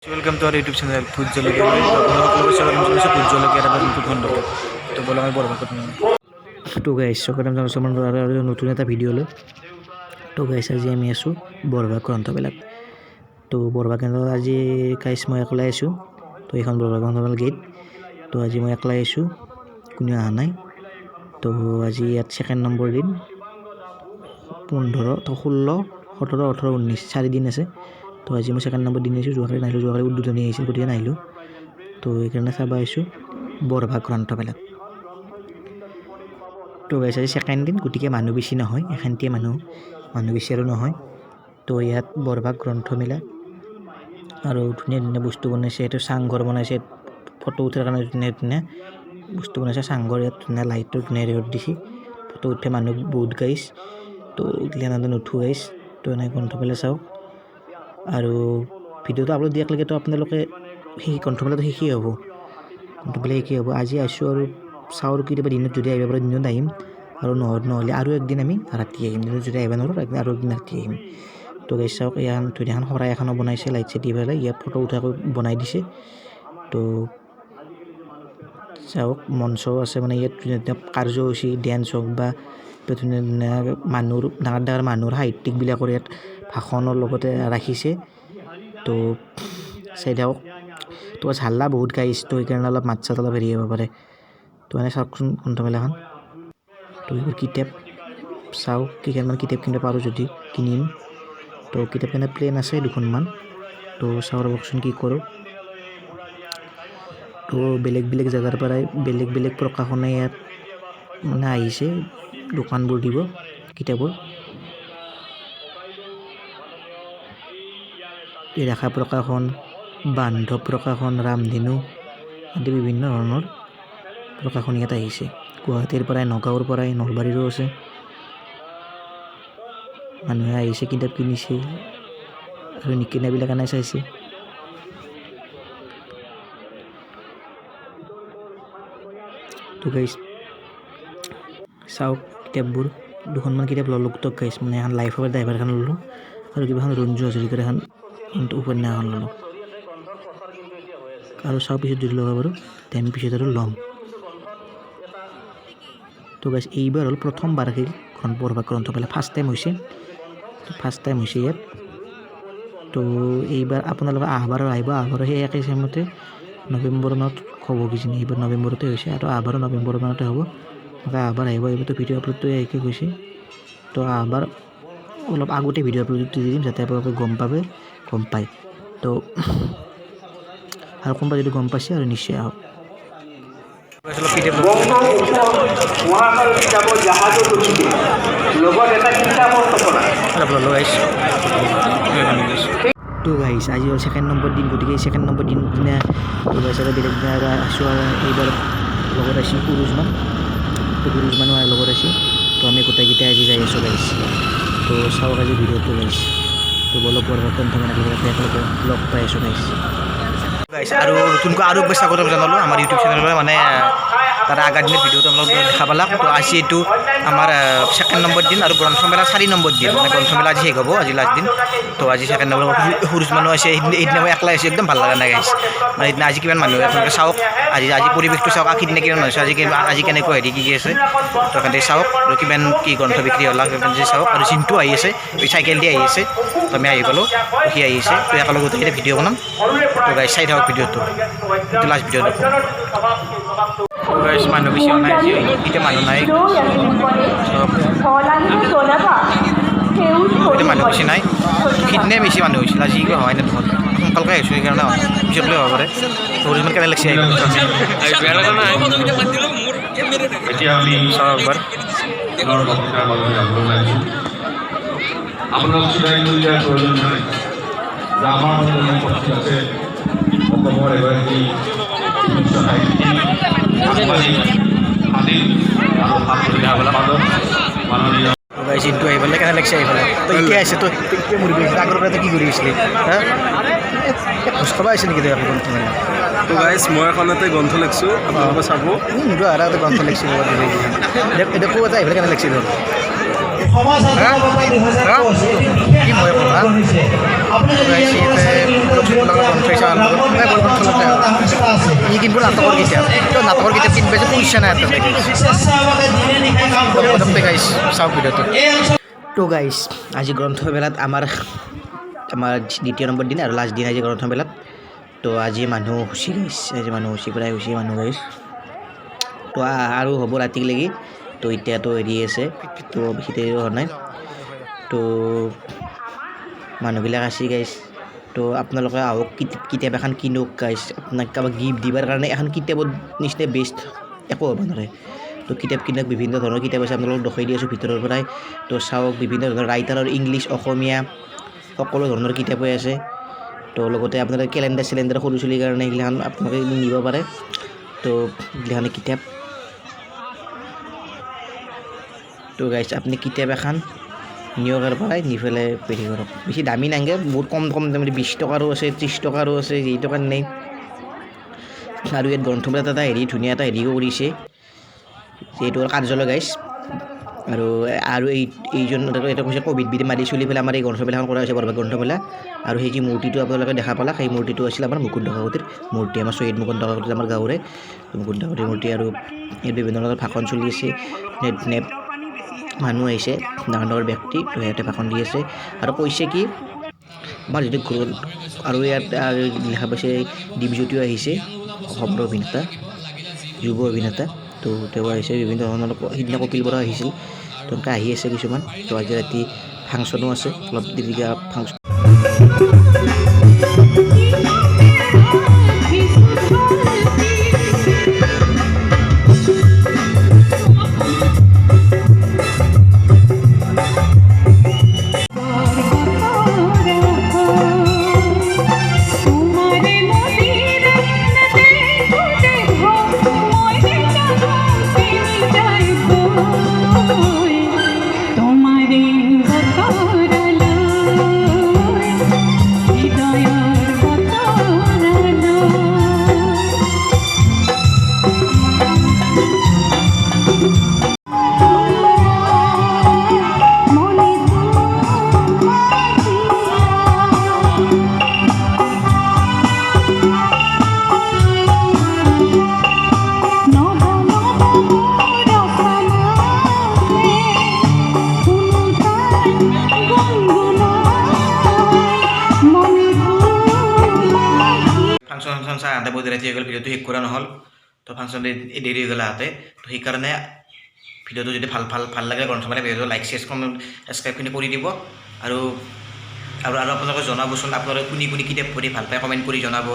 Welcome to our YouTube channel भूत जलकिया भूत जलकिया तो बोला मैं बरबाद तो गाइस सकराम जानो नतुन एटा भिडिओ লৈ तो गाइस আজি আমি আছো বৰবাগ গ্ৰন্থমেলাত তো বৰবাগ গ্ৰন্থমেলাত আজি গাইস মই একলাই আছো তো এখন বৰবাগ গ্ৰন্থমেলা গেট তো আজি মই একলাই আছো কোনো আহা নাই তো আজি ইয়াত সেকেন্ড নম্বৰ দিন 15 তো 16 17 18 19 4 দিন আছে তো আজি মই সেকেন্ড নম্বৰ দিন আছো যোৱাকালি নাইলো যোৱাকালি উদ্বোধনী আহিছিল গতিকে নাইলো তো এইকাৰণে চাবা আছো বৰবাগ গ্ৰন্থমেলাত তো গাইস আজি সেকেন্ড দিন গতিকে মানুহ বেছি নহয় এখানটিয়ে মানুহ বেছি আৰু নহয় তো ইয়াত বৰবাগ গ্ৰন্থমেলা আৰু ধুনীয়া ধুনীয়া বস্তু বনাইছে এটা চাংঘৰ বনাইছে ফটো উঠাৰ কাৰণে ধুনীয়া বস্তু বনাইছে চাংঘৰ ইয়াত ধুনীয়া লাইটৰ ধুনীয়া ৰেড দিছি ফটো উঠে মানুহ বহুত গাইছ তো গ্লেনাদন উঠো গাইছ তো এনে গ্ৰন্থমেলা চাও আৰু ভিডিওটো আপলোড দিয়াক লাগে তো আপোনালোকে সেই গ্ৰন্থমেলাটো শেষই হ'ব গ্ৰন্থমেলা শেষই হ'ব আজি আছো আৰু চাউৰ কেতিয়াবা দিনত যদি আহিব পাৰে দিনত আহিম আৰু নহ'লে আৰু একদিন আমি ৰাতি আহিম দিনত যদি আহিব নোৱাৰো আৰু একদিন ৰাতি আহিম তো গাইছ চাওক ইয়াত ধুনীয়াখন শৰাই এখনো বনাইছে লাইট চাইট দি পেলাই ইয়াত ফটো উঠাকৈ বনাই দিছে তো চাওক মঞ্চও আছে মানে ইয়াত কাৰ্যসূচী ডেন্স হওক বা ধুনীয়া ধুনীয়া মানুহৰ ডাঙৰ ডাঙৰ মানুহৰ সাহিত্যিকবিলাকৰ ইয়াত ভাষণৰ লগতে ৰাখিছে তো চাই থাকক তো হাল্লা বহুত গাইছ তো সেইকাৰণে অলপ মাত চাত অলপ হেৰি হ'ব পাৰে তো এনে চাওকচোন গ্ৰন্থমেলাখন তো এইবোৰ কিতাপ চাওক কেইখনমান কিতাপ কিনিব পাৰোঁ যদি কিনিম তো কিতাপ কিনা প্লেন আছে দুখনমান তো চাওঁ ৰ'বচোন কি কৰোঁ তো বেলেগ বেলেগ জেগাৰ পৰাই বেলেগ বেলেগ প্ৰকাশনে ইয়াত মানে আহিছে দোকানবোৰ দিব কিতাপৰ ৰেখা প্ৰকাশন বান্ধৱ প্ৰকাশন ৰামধেনু আদি বিভিন্ন ধৰণৰ প্ৰকাশন ইয়াত আহিছে গুৱাহাটীৰ পৰাই নগাঁৱৰ পৰাই নলবাৰীৰো আছে মানুহে আহিছে কিতাপ কিনিছে আৰু নিকিনাবিলাক আনাই চাইছে তো গাইছ চাওক কিতাপবোৰ দুখনমান কিতাপ ল'লোঁ তো গাইছ মানে এখন লাইফ অফ ড্ৰাইভাৰ এখন ল'লোঁ আৰু কিবাখন ৰঞ্জু হাজৰিকাৰ এখন উপন্যাস এখন ল'লোঁ আৰু চাওঁ পিছত যদি ল'ব পাৰোঁ তেন পিছত আৰু ল'ম তো গাইছ এইবাৰ হ'ল প্ৰথমবাৰ বৰবাগ গ্ৰন্থমেলা ফাৰ্ষ্ট টাইম হৈছে ইয়াত তো এইবাৰ আপোনালোকে আহবাৰো আহিব আহবাৰো সেই একে টাইমতে নৱেম্বৰ মানত হ'ব কিজানি এইবাৰ নৱেম্বৰতে হৈছে আৰু আহবাৰো নৱেম্বৰ মানতে হ'ব আহবাৰ আহিব এইবাৰতো ভিডিঅ' আপলোডটো একে গৈছে তো আহবাৰ অলপ আগতে ভিডিঅ' আপলোডটো দি দিম যাতে আপোনালোকে গম পায় তো আৰু কোনোবা যদি গম পাইছে আৰু নিশ্চয় আহক তো গাইছ আজি হ'ল ছেকেণ্ড নম্বৰ দিন গতিকে ছেকেণ্ড নম্বৰ দিন দিনা বেলেগ দিনা আছোঁ আৰু এইবাৰ লগত আছি পুৰুষমানো লগত আছে তো আমি গোটেইকেইটাই আজি যাই আছোঁ গাইছ তো চাওক আজি ভিডিঅ'টো গাইছ তো বলক বৰবাগ গ্ৰন্থমেলা একেলগে লগ পাই আছোঁ গাইছ আৰু নতুনকৈ আৰু স্বাগতম জনালোঁ আমাৰ ইউটিউব চেনেললৈ মানে তাৰ আগাৰ দিনেৰ ভিডিওটো আপোনালোক দেখা পালাক তো আজি এইটো আমাৰ সেকেন্ড নম্বৰ দিন আৰু গ্ৰন্থমেলা 4 নম্বৰ দিন মানে গ্ৰন্থমেলা আজি শেষ হ'ব আজি লাষ্ট দিন তো আজি সেকেন্ড নম্বৰ সৰুজ মানুহ আছে সেইদিনা মই একলাই আছোঁ একদম ভাল লগা নাই গাইছ মানে সেইদিনা আজি কিমান মানুহ আপোনালোকে চাওক আজি পৰিৱেশটো চাওক সিদিনা কিমান মানুহ আজি কেনেকৈ হেৰি কি আছে তো সেইকাৰণে চাওক আৰু কিমান কি গ্ৰন্থ বিক্ৰী হ'ল সেইকাৰণে চাওক আৰু চিন্তু আহি আছে চাইকেল দি আহি আছে তো আমি আহি পালোঁ সি আহি আছে তো একেলগে গোটেইকেইটা ভিডিঅ' বনাম তো গাইছ চাই থাকক ভিডিঅ'টো এইটো লাষ্ট ভিডিঅ' গাইছ মানুহ বেছি নাই এতিয়া মানুহ নাই এতিয়া মানুহ বেছি নাই সিদিনাই বেছি মানুহ হৈছিল আজি কিবা হয় নে নহয় সোনকালকৈ আহিছোঁ সেইকাৰণে পিছত লৈ হ'ব পাৰে সৰুমান কেনে লাগিছে চিন্তু আহি পেলাই কেনে লাগিছে আহি পেলাই তো এতিয়া আহিছে তো মৰি গৈছে আগৰ পৰা কি কৰি আছিলি খোজ খাব আহিছে নেকি গ্ৰন্থমেলা তো গাইছ মই এখনতে গ্ৰন্থ লিখিছোঁ আপোনালোকে চাব মোৰো আৰু এটা গ্ৰন্থ লিখিছোঁ এতিয়া ক'ত আহি পেলাই কেনে লাগিছে ধৰ কি মই পঢ়া ই কিনব নাটকৰ কিতাপ তো নাটকৰ কিতাপ কিনব যে পইচা নাই গাইছ চাওক ভিডিঅ'টো তো গাইছ আজি গ্ৰন্থমেলাত আমাৰ দ্বিতীয় নম্বৰ দিন আৰু লাষ্ট দিন আজি গ্ৰন্থমেলাত তো আজি মানুহ হুচি গাইছ আজি মানুহ হুচি প্ৰায় হুচি মানুহ গাইছ তো আৰু হ'ব ৰাতিলৈকে তো এতিয়াতো হেৰি আছে তো বেছি দেৰি হোৱা নাই তো মানুহবিলাক আছে গাইছ তো আপোনালোকে আহক কিতাপ এখন কিনক গাইছ আপোনাক কাৰোবাক গিফ্ট দিবৰ কাৰণে এখন কিতাপৰ নিচিনা বেষ্ট একো হ'ব নোৱাৰে তো কিতাপ কিনক বিভিন্ন ধৰণৰ কিতাপ আছে আপোনালোকক দেখাই দি আছোঁ ভিতৰৰ পৰাই তো চাওক বিভিন্ন ধৰণৰ ৰাইটাৰৰ ইংলিছ অসমীয়া সকলো ধৰণৰ কিতাপেই আছে তো লগতে আপোনালোকে কেলেণ্ডাৰ চিলেণ্ডাৰ সৰু চলিৰ কাৰণে এইগিলাখন আপোনালোকে নিব পাৰে তো এইগিলাখানে কিতাপ তো গাইছ আপুনি কিতাপ এখন নিয়ৰ পৰাই নি পেলাই পেৰি কৰক বেছি দামী নাংগে বহুত কম দামী 20 টকাৰো আছে 30 টকাৰো আছে যেই টকাৰ নেই আৰু ইয়াত গ্ৰন্থমেলাত এটা হেৰি ধুনীয়া এটা হেৰিও কৰিছে যিহেতু কাৰ্যালয় গাইছ আৰু এইজন এটা কৈছে ক'ভিড বিধি মাৰি চলি পেলাই আমাৰ এই গ্ৰন্থমেলাখন কৰা হৈছে বৰভাগ গ্ৰন্থমেলা আৰু সেই যি মূৰ্তিটো আপোনালোকে দেখা পালা সেই মূৰ্তিটো আছিল আমাৰ মুকুন্দ কাকতিৰ মূৰ্তি আমাৰ শ্বহীদ মুকুন্দ কাকতি আমাৰ গাঁৱৰে মুকুন্দ কাকতিৰ মূৰ্তি আৰু ইয়াত বিভিন্ন ধৰণৰ ভাষণ চলি আছে মানুহ আহিছে ডাঙৰ ডাঙৰ ব্যক্তি তো সিহঁতে ভাষণ দি আছে আৰু কৈছে কি আমাৰ যিটো আৰু ইয়াত দেখা পাইছে দীপজ্যোতিও আহিছে অসমৰ অভিনেতা যুৱ অভিনেতা তো তেওঁ আহিছে বিভিন্ন ধৰণৰ সিদিনা কপিল বৰা আহিছিল তেওঁলোকে আহি আছে কিছুমান তো আজি ৰাতি ফাংচনো আছে অলপ দেৰিকৈ ফাংচন ফাংচন চাই আধা বজাত ৰাতি হৈ গ'ল ভিডিঅ'টো শেষ কৰা নহ'ল তো ফাংচন দেৰি হৈ গ'ল আহোঁতে তো সেইকাৰণে ভিডিঅ'টো যদি ভাল লাগে গ্ৰন্থমেলা ভিডিঅ'টো লাইক শ্বেয়াৰ কমেণ্ট ছাবস্ক্ৰাইবখিনি কৰি দিব আৰু আপোনালোকে জনাবচোন আপোনালোকে কোনে কিতাপ পঢ়ি ভাল পায় কমেণ্ট কৰি জনাব।